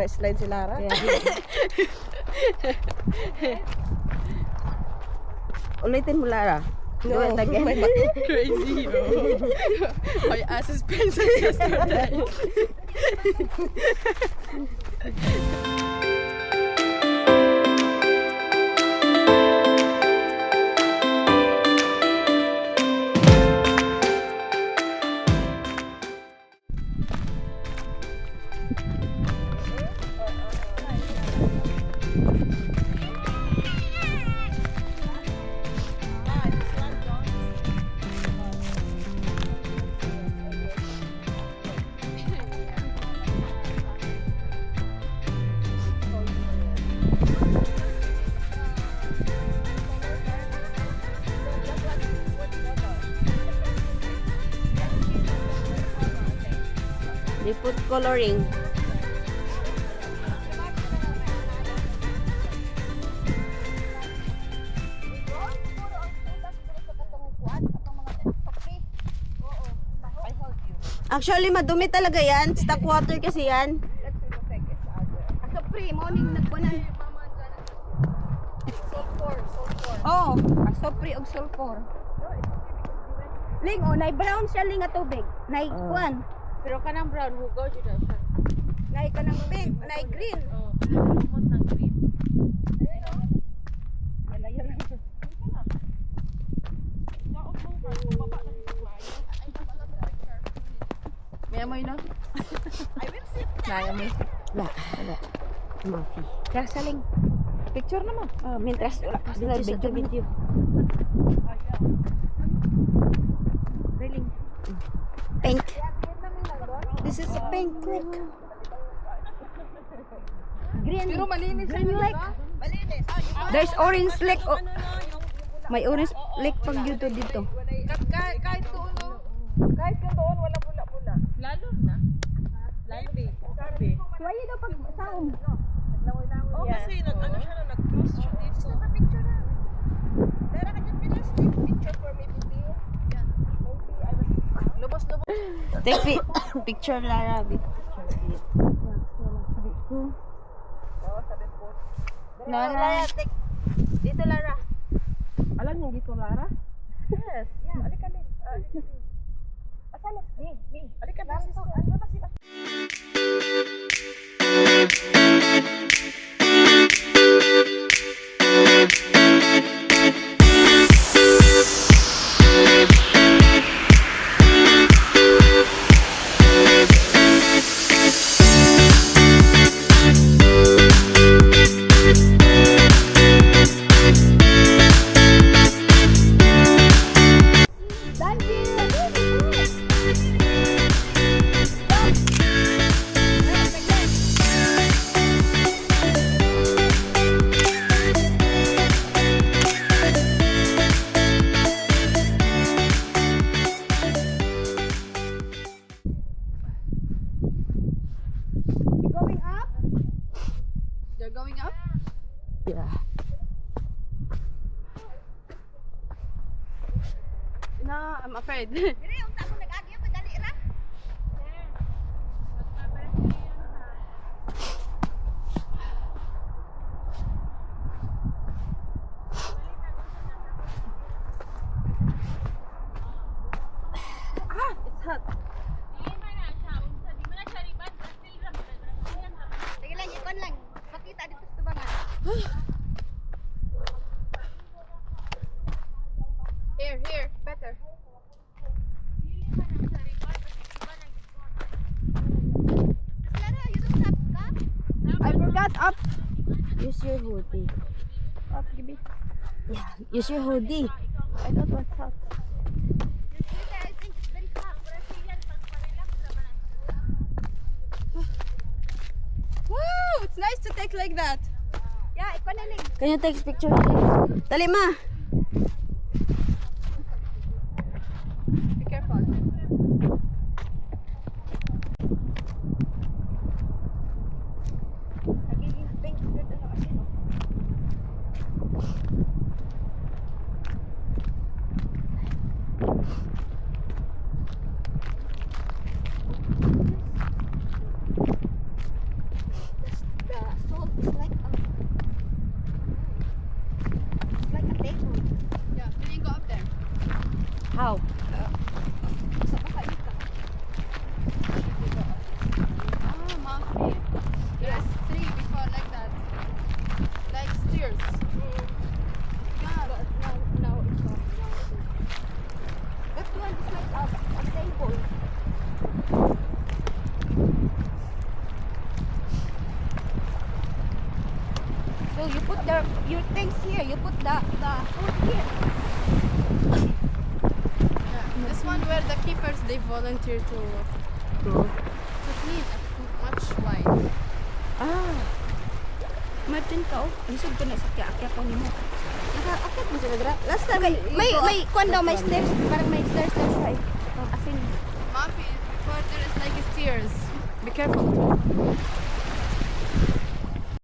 na-slide si Lara. Ulitin mo, Lara. Do it again. Crazy, oh. My ass is pencil yesterday. They put coloring. Actually, madumi talaga yan. Stock water kasi yan. Asopri, morning nagkunan. Sulfur. Oh, asopri og sulfur. Ling, oh, brown siya ling nga tubig. Nay kuan. Pero kanang brown, hugaw dito siya. Nay kanang pink, nay green. Oh, lumot ng green. May amoy na? I will sit down. May amoy. Wala. Mafi. Kaya saling. Picture naman. Mientras wala pa sila video. Really? Pink. This is a pink lake. Green. Pero malinis Green yun, lake. diba? Malinis. There's orange lake. Oh. May orange lake pang dito. Kahit doon, no? Kahit yung doon, wala pula-pula. Lalo na. Maybe. Sabi. Suwayo daw pag saong. Oh, kasi nag-ano siya na, nag-cross siya dito. Just na picture na. Dara ka dyan, Pilas. Take picture for me, Pipi. Yeah. Maybe I will... Lubos. Take picture, Lara. Lara, take. Dito, Lara. Alam niyo dito, Lara? Yes. Yeah, alika din. Asan na? Me. Alika din. Ano na sila? Going up? Yeah. No, I'm afraid. It's hot. Sige lang, ikon lang. Makita dito sa tubangan. Here, better. I forgot up. Use your hoodie. Up, give me. Yeah, use your hoodie. I don't want hot. Wow, it's nice to take like that. Yeah, ikon na ling. Can you take picture? Dali ma. Be careful. So you put your things here. You put the food here. This one where the keepers they volunteer to clean much wide. Ah. Imagine ka, oh. Lisod ko na sa kaya ko nimo. Naka-akit mo sila dra. Last time, may kwan daw, may stairs. Parang may stairs daw siya eh. Oh, asin. Mommy, before there is like stairs. Be careful.